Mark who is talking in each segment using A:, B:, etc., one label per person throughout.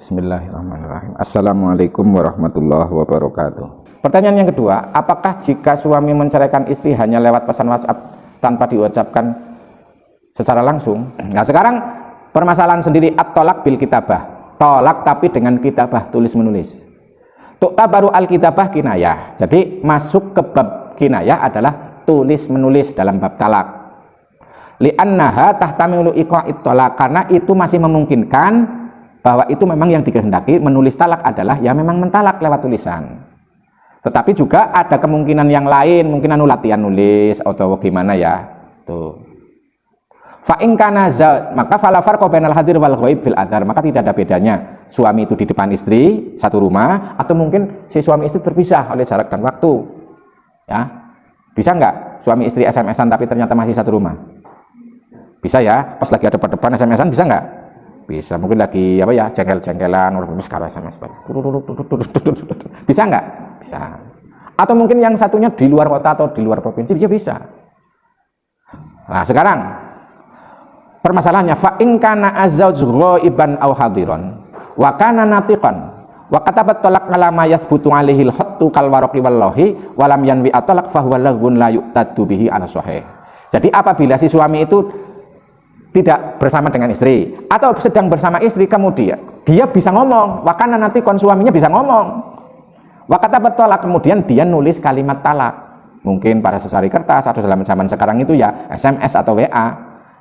A: Bismillahirrahmanirrahim. Assalamualaikum warahmatullahi wabarakatuh. Pertanyaan yang kedua, apakah jika suami menceraikan istri hanya lewat pesan WhatsApp tanpa diucapkan secara langsung? Nah sekarang permasalahan sendiri at-tolak bil kitabah. Tolak tapi dengan kitabah, tulis menulis. Tu'tabaru al-kitabah kinayah. Jadi masuk ke bab kinayah adalah tulis menulis dalam bab talak. Li'annaha tahtamilu iqa'it tolak, karena itu masih memungkinkan bahwa itu memang yang dikehendaki. Menulis talak adalah ya memang mentalak lewat tulisan. Tetapi juga ada kemungkinan yang lain, mungkin latihan nulis atau gimana ya. Tuh. Fa in kana maka fala farqa bainal hadir wal ghaib bil adhar, maka tidak ada bedanya suami itu di depan istri satu rumah atau mungkin si suami istri terpisah oleh jarak dan waktu. Ya. Bisa enggak suami istri SMS-an tapi ternyata masih satu rumah? Bisa ya, pas lagi ada depan SMS-an bisa enggak? Bisa, mungkin lagi apa ya, jengkel-jengkelan, orang sekarang SMS bisa nggak? Bisa. Atau mungkin yang satunya di luar kota atau di luar provinsi dia bisa. Nah sekarang permasalahannya, fa in kana azwaj ghaiban aw hadiran wa kana natiqan wa katabat talaq lama yathbutu alaihi al-hattu kal waraqi wallahi wa lam yanwi at-talaq fa huwa laghun la yu'tadu bihi ala sahih. Jadi apabila si suami itu tidak bersama dengan istri atau sedang bersama istri, kemudian dia bisa ngomong, wakana nanti suaminya bisa ngomong, wakata bertolak, kemudian dia nulis kalimat talak, mungkin pada sesari kertas atau dalam zaman sekarang itu ya SMS atau WA.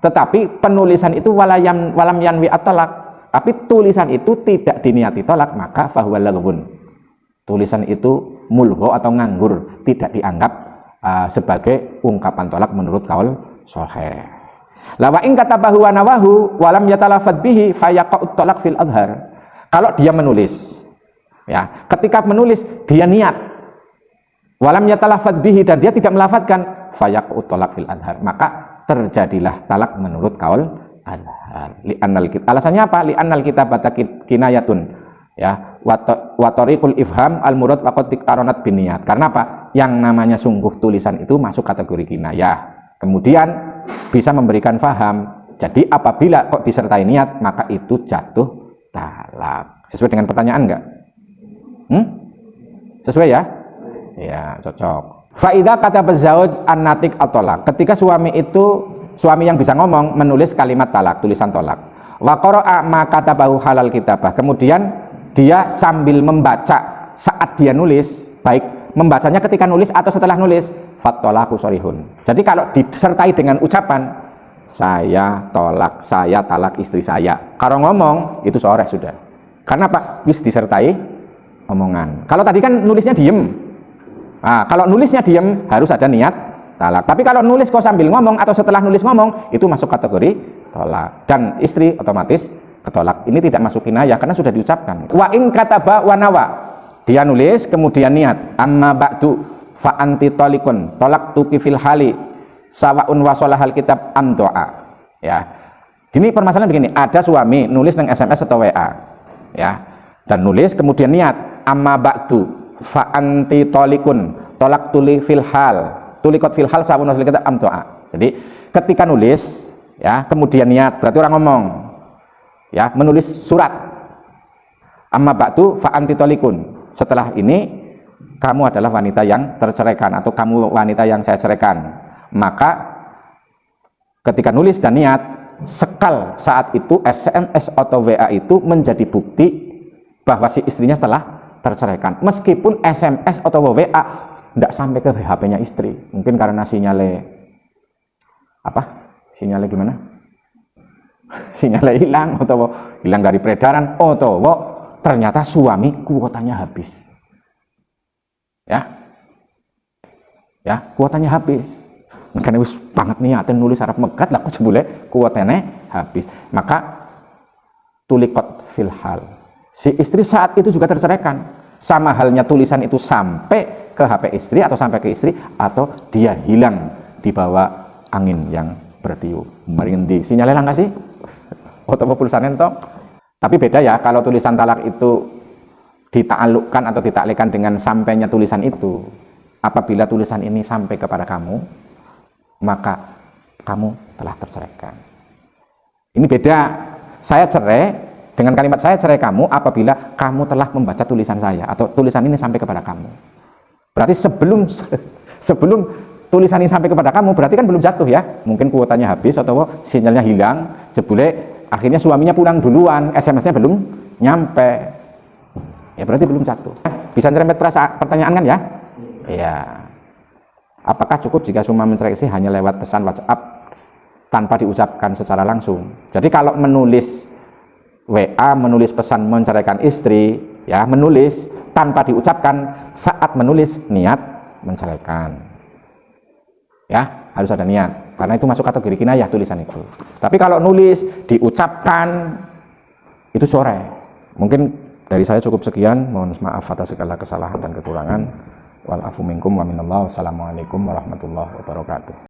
A: Tetapi penulisan itu walam yanwi at-talak, tapi tulisan itu tidak diniati tolak, maka fahuwa laghun. Tulisan itu mulgho atau nganggur, tidak dianggap sebagai ungkapan tolak menurut kaul sahih. Lawa in katabahu wa nawahu walam yatalafad bihi fayaqa'ut talaq fil adhar. Kalau dia menulis, ya, ketika menulis dia niat walam yatalafad bihi dan dia tidak melafadzkan fayaqa'ut talaq fil adhar, maka terjadilah talak menurut kaul adhar. Alasannya apa? Li'annal kitabata kinayatun, ya, wa tariqul ifham al murad faqad tiqtaranat bin niyat. Karena apa? Yang namanya sungguh tulisan itu masuk kategori kinayah. Kemudian bisa memberikan faham. Jadi apabila kok disertai niat, maka itu jatuh talak. Sesuai dengan pertanyaan enggak? Sesuai ya? Ya, cocok. Fa idza kataba zauj an-natiq at-talaq. Ketika suami yang bisa ngomong menulis kalimat talak, tulisan tolak. Wa qara'a ma katabahu halal kitabah. Kemudian dia sambil membaca saat dia nulis, baik membacanya ketika nulis atau setelah nulis, fattolaku sorihun. Jadi kalau disertai dengan ucapan saya talak istri saya, kalau ngomong itu sore sudah. Karena apa? Wis disertai omongan. Kalau tadi kan nulisnya diem. Nah, kalau nulisnya diem harus ada niat talak. Tapi kalau nulis kok sambil ngomong atau setelah nulis ngomong, itu masuk kategori tolak. Dan istri otomatis ketolak. Ini tidak masuk kinayah karena sudah diucapkan. Wa in kataba wa nawa. Dia nulis kemudian niat amma ba'du fa anti tolikun tolak tuki fil hali sawaun wasolahal kitab am doa. Ya, gini permasalahan begini, ada suami nulis dengan SMS atau WA, ya, dan nulis kemudian niat amma ba'du fa anti tolikun tolak tuli fil hal tulikot fil hal sawaun wasolahal kitab am doa. Jadi ketika nulis, ya, kemudian niat, berarti orang ngomong, ya, menulis surat amma ba'du fa anti tolikun, setelah ini kamu adalah wanita yang terceraikan atau kamu wanita yang saya ceraikan. Maka ketika nulis dan niat, sekal saat itu SMS atau WA itu menjadi bukti bahwa si istrinya telah terceraikan. Meskipun SMS atau WA tidak sampai ke HP-nya istri, mungkin karena sinyalnya sinyalnya gimana? Sinyalnya hilang atau hilang dari peredaran, atau ternyata suami kuotanya habis. Ya, kuotanya habis. Makanya wis banget niatin nulis Arab megat lah kok jebule kuotanya habis. Maka tulikot fil hal. Si istri saat itu juga terceraikan. Sama halnya tulisan itu sampai ke HP istri atau sampai ke istri atau dia hilang di bawah angin yang bertiup. Merindi. Sinyalnya lah nggak sih? Atau pulsanya entok. Tapi beda ya kalau tulisan talak itu dita'alukkan atau ditaklikan dengan sampainya tulisan itu. Apabila tulisan ini sampai kepada kamu, maka kamu telah terceraikan. Ini beda. Saya cerai Dengan kalimat saya cerai kamu apabila kamu telah membaca tulisan saya atau tulisan ini sampai kepada kamu. Berarti sebelum tulisan ini sampai kepada kamu berarti kan belum jatuh ya. Mungkin kuotanya habis atau sinyalnya hilang, jebule akhirnya suaminya pulang duluan, SMS-nya belum nyampe. Ya berarti belum jatuh. Bisa nyerempet pertanyaan kan ya? Iya. Apakah cukup jika cuma mencerai istri hanya lewat pesan WhatsApp tanpa diucapkan secara langsung? Jadi kalau menulis WA, menulis pesan menceraikan istri, ya menulis tanpa diucapkan, saat menulis niat menceraikan. Ya, harus ada niat. Karena itu masuk kategori kinayah tulisan itu. Tapi kalau nulis diucapkan itu sore. Mungkin dari saya cukup sekian. Mohon maaf atas segala kesalahan dan kekurangan. Wal afu minkum wa minallah. Wassalamualaikum warahmatullahi wabarakatuh.